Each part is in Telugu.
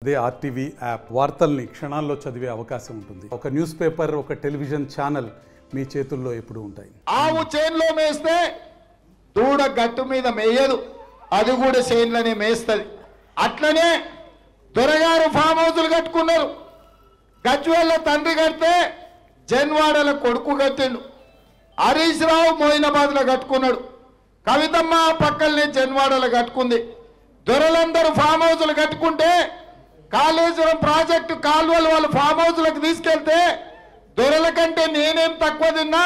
అదే ఆర్టీవీ యాప్ వార్తల్ని క్షణాల్లో చదివే అవకాశం ఉంటుంది. ఒక న్యూస్ పేపర్, ఒక టెలివిజన్ ఛానల్ మీ చేతుల్లో ఎప్పుడూ ఉంటాయి. ఆవు చేన్లో మేస్తే దూడ గట్టు మీద మేయదు, అది కూడా చేన్లనే మేస్తుంది. అట్లనే దొరగారు ఫామ్ హౌసులు కట్టుకున్నారు. గజ్వేళ్ళ తండ్రి కడితే జన్వాడల కొడుకు కట్టిండు. హరీష్ రావు మోయినాబాద్లో కట్టుకున్నాడు. కవితమ్మ పక్కల్ని జన్వాడలో కట్టుకుంది. దొరలందరూ ఫామ్ హౌసులు కట్టుకుంటే కాళేశ్వరం ప్రాజెక్టు కాలువలు వాళ్ళు ఫామ్ హౌసులకు తీసుకెళ్తే దొరల కంటే నేనేం తక్కువ తిన్నా,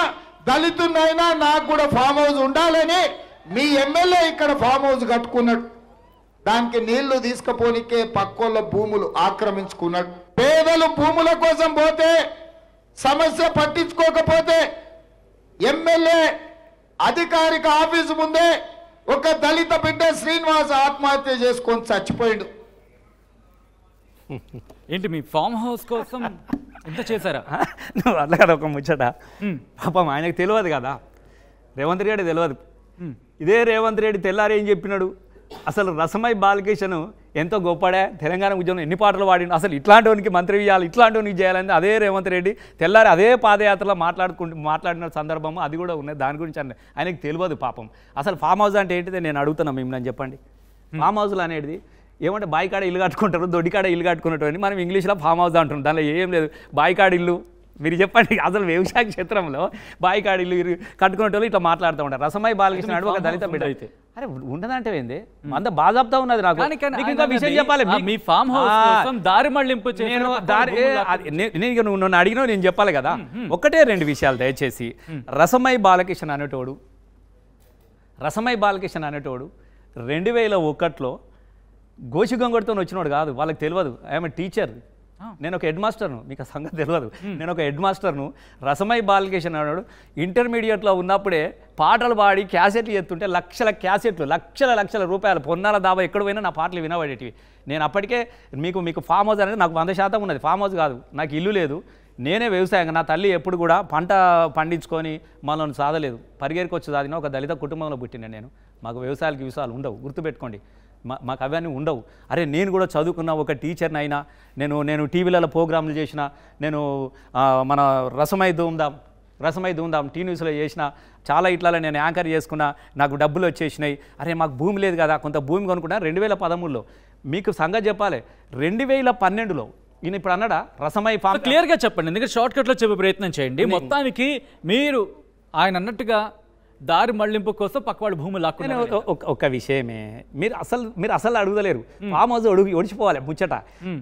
దళితున్నైనా నాకు కూడా ఫామ్ హౌస్ ఉండాలని మీ ఎమ్మెల్యే ఇక్కడ ఫామ్ హౌస్ కట్టుకున్నాడు. దానికి నీళ్లు తీసుకుపోనికే పక్కోళ్ళ భూములు ఆక్రమించుకున్నాడు. పేదలు భూముల కోసం పోతే సమస్య పట్టించుకోకపోతే ఎమ్మెల్యే అధికారిక ఆఫీసు ముందే ఒక దళిత బిడ్డ శ్రీనివాస్ ఆత్మహత్య చేసుకొని చచ్చిపోయిండు. ఏంటి మీ ఫామ్ హౌస్ కోసం ఎంత చేశారా? నువ్వు అట్లా కదా ఒక ముచ్చట. పాపం ఆయనకు తెలియదు కదా, రేవంత్ రెడ్డి తెలియదు. ఇదే రేవంత్ రెడ్డి తెల్లారి ఏం చెప్పినాడు, అసలు రసమై బాలకిషన్ ఎంతో గొప్పడే, తెలంగాణ ఉద్యమం ఎన్ని పాటలు పాడిండు, అసలు ఇట్లాంటివానికి మంత్రి ఇవ్వాలి, ఇట్లాంటివానికి చేయాలని అదే రేవంత్ రెడ్డి తెల్లారి అదే పాదయాత్రలో మాట్లాడిన సందర్భం అది కూడా ఉన్నది. దాని గురించి ఆయనకు తెలియదు పాపం. అసలు ఫామ్ హౌస్ అంటే ఏంటిది నేను అడుగుతున్నా మిమ్మల్ని చెప్పండి. ఫామ్ హౌస్లు అనేది ఏమంటే బాయికాడ ఇల్లు కట్టుకుంటారు, దొడ్డికాడ ఇల్లు కట్టుకున్నట్టు అని మనం ఇంగ్లీష్లో ఫామ్ హౌస్ అంటున్నాం. దానిలో ఏం లేదు. బాయికాడ ఇల్లు మీరు చెప్పండి. అసలు వ్యవసాయ క్షేత్రంలో బాయికాడ ఇల్లు కట్టుకునేటోళ్ళు ఇట్లా మాట్లాడుతూ ఉంటారు. రసమై బాలకృష్ణ ఒక దళిత బిడ్డ అయితే అరే ఉండదంటే ఏంది అంత బాజాబ్తా ఉన్నది. నాకు ఇంకా విషయం చెప్పాలి. మీ ఫామ్ హౌస్ కోసం దారి మళ్లింపు నేను నన్ను అడిగినా నేను చెప్పాలి కదా. ఒకటే రెండు విషయాలు దయచేసి. రసమై బాలకృష్ణ అనేటోడు 2001లో గోషిగంగడితో వచ్చినోడు కాదు, వాళ్ళకి తెలియదు. ఐఎమ్ టీచర్, నేను ఒక హెడ్ మాస్టర్ను, మీకు ఆ సంగతి తెలియదు. నేను ఒక హెడ్ మాస్టర్ను. రసమై బాలకృష్ణ అన్నాడు ఇంటర్మీడియట్లో ఉన్నప్పుడే పాటలు పాడి క్యాసెట్లు ఎత్తుంటే లక్షల రూపాయలు పొన్నాల దాబా ఎక్కడ పోయినా నా పాటలు వినబడేటివి. నేను అప్పటికే మీకు ఫామ్ హౌస్ అనేది నాకు 100% ఉన్నది. ఫామ్ హౌస్ కాదు, నాకు ఇల్లు లేదు, నేనే వ్యవసాయంగా. నా తల్లి ఎప్పుడు కూడా పంట పండించుకొని మనల్ని సాధలేదు, పరిగెరికి వచ్చి సాధిన ఒక దళిత కుటుంబంలో పుట్టిన నేను. మాకు వ్యవసాయాలు ఉండవు, గుర్తుపెట్టుకోండి. మాకు అవన్నీ ఉండవు. అరే నేను కూడా చదువుకున్న ఒక టీచర్ని అయినా, నేను టీవీలలో ప్రోగ్రాంలు చేసిన, నేను మన రసమై ధూమ్ధాం టీ న్యూస్లో చేసిన, చాలా ఇట్లా నేను యాంకర్ చేసుకున్నా, నాకు డబ్బులు వచ్చేసినాయి. అరే మాకు భూమి లేదు కదా, కొంత భూమి కొనుక్కున్నా 2013లో. మీకు సంగతి చెప్పాలి, 2012లో ఈయన ఇప్పుడు అన్నాడా రసమై ఫామ్ క్లియర్గా చెప్పండి, ఎందుకంటే షార్ట్ కట్లో చెప్పే ప్రయత్నం చేయండి. మొత్తానికి మీరు ఆయన అన్నట్టుగా దారి మళ్లింపు కోసం పక్కవాడి భూమి లాక్కున్నారు. ఒక విషయమే మీరు అసలు అడుగుదలేరు. ఫామ్ హౌస్ ఒడిచిపోవాలి ముచ్చట.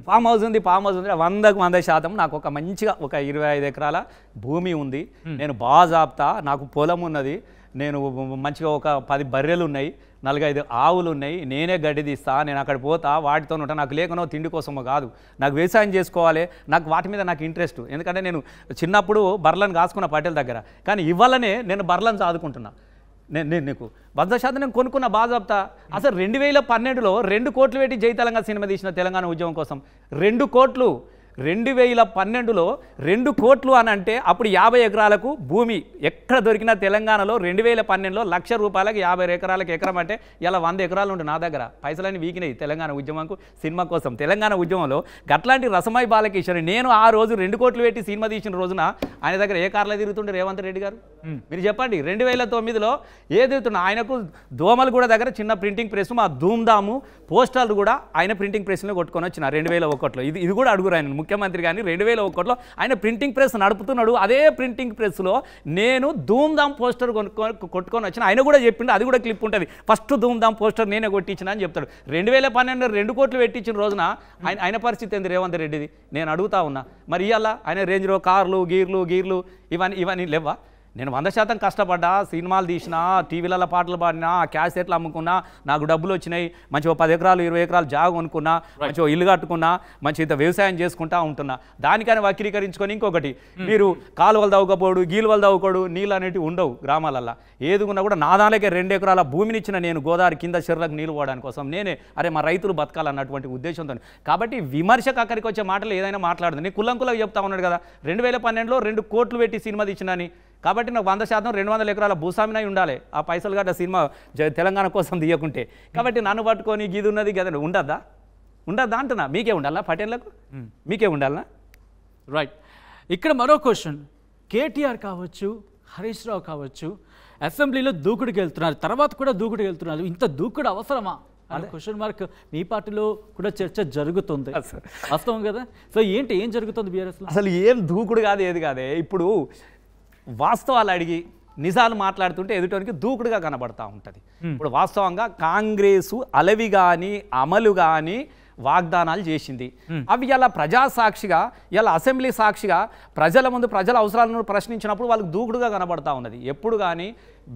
ఫామ్ హౌస్ ఉంది 100% నాకు ఒక మంచిగా ఒక 25 ఎకరాల భూమి ఉంది. నేను బాజాబ్తా, నాకు పొలం ఉన్నది, నేను మంచిగా ఒక 10 బర్రెలు ఉన్నాయి, 4-5 ఆవులు ఉన్నాయి, నేనే గడ్డి తీస్తా, నేను అక్కడ పోతా, వాటితో ఉంటా. నాకు లేకనో తిండి కోసమో కాదు, నాకు వ్యవసాయం చేసుకోవాలి, నాకు వాటి మీద నాకు ఇంట్రెస్ట్. ఎందుకంటే నేను చిన్నప్పుడు బర్రెలను కాసుకున్న పటేల్ దగ్గర, కానీ ఇవాళనే నేను బర్రెలను చదువుకుంటున్నా. నీకు 100% నేను కొనుక్కున్న బాజాబ్తా. అసలు 2012లో 2 కోట్లు పెట్టి జై తెలంగాణ సినిమా తీసిన తెలంగాణ ఉద్యమం కోసం 2 కోట్లు. 2012లో 2 కోట్లు అని అంటే అప్పుడు 50 ఎకరాలకు భూమి ఎక్కడ దొరికినా తెలంగాణలో 2012లో ₹1,00,000 50 ఎకరాలకు ఎకరం అంటే ఇలా 100 ఎకరాలు ఉండే నా దగ్గర. పైసలన్నీ వీకినాయి తెలంగాణ ఉద్యమంకు, సినిమా కోసం. తెలంగాణ ఉద్యమంలో గట్లాంటి రసమై బాలకిషన్ నేను ఆ రోజు 2 కోట్లు పెట్టి సినిమా తీసిన రోజున ఆయన దగ్గర ఏ కార్లో తిరుగుతుండే రేవంత్ రెడ్డి గారు? మీరు చెప్పండి. 2009లో ఏదైతున్నా ఆయనకు దోమలు కూడా దగ్గర చిన్న ప్రింటింగ్ ప్రెస్, మా ధూమ్ధాము పోస్టర్లు కూడా ఆయన ప్రింటింగ్ ప్రెస్లో కొట్టుకొని వచ్చిన 2001లో. ఇది కూడా అడుగురు ఆయన ముఖ్యమంత్రి కానీ 2001లో ఆయన ప్రింటింగ్ ప్రెస్ నడుపుతున్నాడు. అదే ప్రింటింగ్ ప్రెస్లో నేను ధూమ్ధామ్ పోస్టర్ కొట్టుకొని వచ్చిన. ఆయన కూడా చెప్పిండు, అది కూడా క్లిప్ ఉంటుంది. ఫస్ట్ ధూమ్ధామ్ పోస్టర్ నేనే కొట్టించిన అని చెప్తాడు. 2012 2 కోట్లు పెట్టించిన రోజున ఆయన పరిస్థితి ఏంది రేవంత్ రెడ్డిది? నేను అడుగుతా ఉన్నా. మరి ఇవాళ ఆయన రేంజ్లో కార్లు గీర్లు ఇవన్నీ లేవా? నేను 100% కష్టపడ్డా, సినిమాలు తీసినా, టీవీలలో పాటలు పాడినా, క్యాసెట్లు అమ్ముకున్నా, నాకు డబ్బులు వచ్చినాయి, మంచిగా 10 ఎకరాలు 20 ఎకరాలు జాగ కొనుక్కున్నా, మంచిగా ఇల్లు కట్టుకున్నా, మంచి ఇంత వ్యవసాయం చేసుకుంటా ఉంటున్నా. దానికని వక్రీకరించుకొని ఇంకొకటి మీరు కాలువలు తవ్వుకపోడు, గీలువలు తవ్వుకోడు, నీళ్ళు అనేటివి ఉండవు గ్రామాలల్లో. ఏదుకున్నా కూడా నా దానికే 2 ఎకరాల భూమిని ఇచ్చిన నేను గోదావరి కింద చెర్లకు నీళ్ళు పోవడానికి కోసం. నేనే అరే మా రైతులు బతకాలన్నటువంటి ఉద్దేశంతో. కాబట్టి విమర్శకు అక్కడికి వచ్చే మాటలు ఏదైనా మాట్లాడుతుంది. నేను కుల్లంకులకు చెప్తా ఉన్నాడు కదా, 2012లో 2 కోట్లు పెట్టి సినిమా తీసినని. కాబట్టి నాకు 100% 200 ఎకరాల భూస్వామినై ఉండాలి ఆ పైసలు గట్ట సినిమా తెలంగాణ కోసం తీయకుంటే. కాబట్టి నన్ను పట్టుకొని గీది ఉన్నది గదండి ఉండద్దా? ఉండద్దా అంటున్నా. మీకే ఉండాలా పటేళ్లకు, మీకే ఉండాలా? రైట్. ఇక్కడ మరో క్వశ్చన్, కేటీఆర్ కావచ్చు, హరీష్ రావు కావచ్చు, అసెంబ్లీలో దూకుడుకి వెళ్తున్నారు, తర్వాత కూడా దూకుడుకి వెళ్తున్నారు. ఇంత దూకుడు అవసరమా అనే క్వశ్చన్ మార్క్ మీ పార్టీలో కూడా చర్చ జరుగుతుంది, వాస్తవం కదా? సో ఏం జరుగుతుంది బీఆర్ఎస్లో? అసలు ఏం దూకుడు కాదు, ఏది కాదే. ఇప్పుడు వాస్తవాలు అడిగి నిజాలు మాట్లాడుతుంటే ఎదుటోనికి దూకుడుగా కనబడతా ఉంటుంది. ఇప్పుడు వాస్తవంగా కాంగ్రెసు అలవి కానీ అమలు కానీ వాగ్దానాలు చేసింది. అవి ఇలా ప్రజాసాక్షిగా, ఇలా అసెంబ్లీ సాక్షిగా ప్రజల ముందు ప్రజల అవసరాలను ప్రశ్నించినప్పుడు వాళ్ళకి దూకుడుగా కనబడతా ఉన్నది. ఎప్పుడు కానీ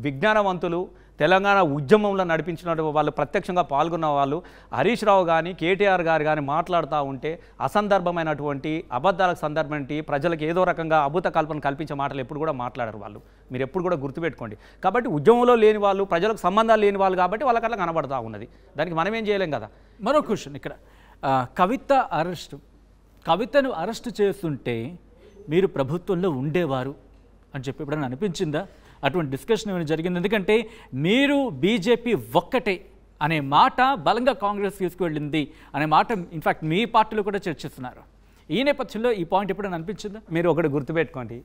విజ్ఞానవంతులు, తెలంగాణ ఉద్యమంలో నడిపించిన వాళ్ళు, ప్రత్యక్షంగా పాల్గొన్న వాళ్ళు, హరీష్ రావు కానీ కేటీఆర్ గారు కానీ మాట్లాడుతూ ఉంటే అసందర్భమైనటువంటి అబద్ధాలకు సందర్భంటి ప్రజలకు ఏదో రకంగా అభూత కల్పన కల్పించే మాటలు ఎప్పుడు కూడా మాట్లాడరు వాళ్ళు. మీరు ఎప్పుడు కూడా గుర్తుపెట్టుకోండి. కాబట్టి ఉద్యమంలో లేని వాళ్ళు, ప్రజలకు సంబంధాలు లేని వాళ్ళు కాబట్టి వాళ్ళకి అట్లా కనబడతా ఉన్నది. దానికి మనం ఏం చేయలేం కదా. మరో క్వశ్చన్ ఇక్కడ, కవిత అరెస్టు, కవితను అరెస్టు చేస్తుంటే మీరు ప్రభుత్వంలో ఉండేవారు అని చెప్పి ఎప్పుడైనా అనిపించిందా? అటువంటి డిస్కషన్ ఏమైనా జరిగింది? ఎందుకంటే మీరు బీజేపీ ఒక్కటే అనే మాట బలంగా కాంగ్రెస్ తీసుకువెళ్ళింది అనే మాట ఇన్ఫాక్ట్ మీ పార్టీలో కూడా చర్చిస్తున్నారు. ఈ నేపథ్యంలో ఈ పాయింట్ ఎప్పుడైనా అనిపించిందా? మీరు ఒకటి గుర్తుపెట్టుకోండి,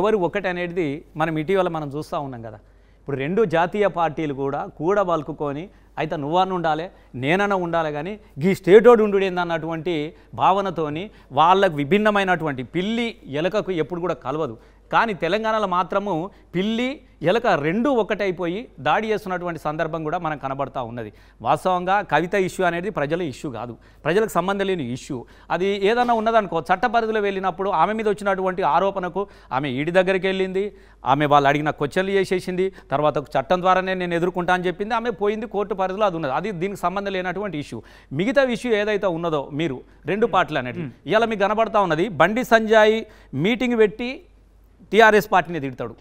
ఎవరు ఒకటి అనేది మనం ఇటీవల మనం చూస్తూ ఉన్నాం కదా. ఇప్పుడు రెండు జాతీయ పార్టీలు కూడా కూడబలుకుని అయితే నువ్వన్న ఉండాలి, నేనన్నా ఉండాలి, కానీ ఈ స్టేటోడు ఉండు ఏందన్నటువంటి భావనతోని వాళ్ళకు విభిన్నమైనటువంటి పిల్లి ఎలకకు ఎప్పుడు కూడా కలవదు. కానీ తెలంగాణలో మాత్రము పిల్లి ఎలక రెండూ ఒకటైపోయి దాడి చేస్తున్నటువంటి సందర్భం కూడా మనకు కనబడతా ఉన్నది. వాస్తవంగా కవిత ఇష్యూ అనేది ప్రజల ఇష్యూ కాదు, ప్రజలకు సంబంధం లేని ఇష్యూ. అది ఏదన్నా ఉన్నదనుకో, చట్ట పరిధిలో వెళ్ళినప్పుడు ఆమె మీద వచ్చినటువంటి ఆరోపణకు ఆమె ఈడి దగ్గరికి వెళ్ళింది, ఆమె వాళ్ళు అడిగిన క్వశ్చన్లు చేసేసింది, తర్వాత చట్టం ద్వారానే నేను ఎదుర్కొంటా అని చెప్పింది, ఆమె పోయింది, కోర్టు పరిధిలో అది ఉన్నది. అది దీనికి సంబంధం లేనటువంటి ఇష్యూ. మిగతా ఇష్యూ ఏదైతే ఉన్నదో మీరు రెండు పార్టీలు అనేది ఇలా మీకు కనబడతా ఉన్నది. బండి సంజయ్ మీటింగ్ పెట్టి టీఆర్ఎస్ పార్టీని తిడతాడు,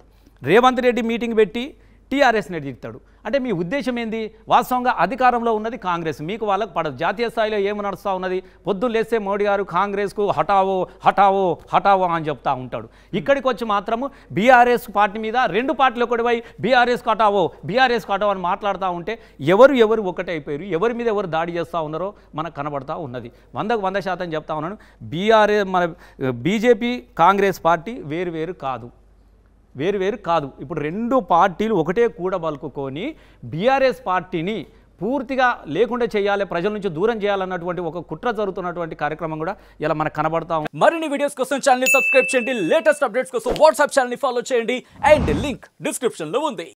రేవంత్ రెడ్డి మీటింగ్ పెట్టి టీఆర్ఎస్ని తిడతాడు. అంటే మీ ఉద్దేశం ఏంది? వాస్తవంగా అధికారంలో ఉన్నది కాంగ్రెస్, మీకు వాళ్ళకు పడదు. జాతీయ స్థాయిలో ఏమి నడుస్తూ ఉన్నది? పొద్దున్న లేస్తే మోడీ గారు కాంగ్రెస్కు హటావో హటావో హటావో అని చెప్తా ఉంటాడు. ఇక్కడికి వచ్చి మాత్రము బీఆర్ఎస్ పార్టీ మీద రెండు పార్టీలు ఒకటిపై బీఆర్ఎస్కి హటావో బీఆర్ఎస్కి హటావో అని మాట్లాడుతూ ఉంటే ఎవరు ఒకటే అయిపోయారు, ఎవరి మీద ఎవరు దాడి చేస్తూ ఉన్నారో మనకు కనబడతా ఉన్నది. 100% చెప్తా ఉన్నాను. మన బీజేపీ కాంగ్రెస్ పార్టీ వేరు కాదు. ఇప్పుడు రెండు పార్టీలు ఒకటే కూడబలుకుని బీఆర్ఎస్ పార్టీని పూర్తిగా లేకుండా చేయాలి, ప్రజల నుంచి దూరం చేయాలన్నటువంటి ఒక కుట్ర జరుగుతున్నటువంటి కార్యక్రమం కూడా ఇలా మనకు కనబడతా ఉంది. మరిన్ని వీడియోస్ కోసం ఛానల్ ని సబ్స్క్రైబ్ చేయండి, లేటెస్ట్ అప్డేట్స్ కోసం వాట్సాప్ ఛానల్ ని ఫాలో చేయండి, అండ్ లింక్ డిస్క్రిప్షన్ లో ఉంది.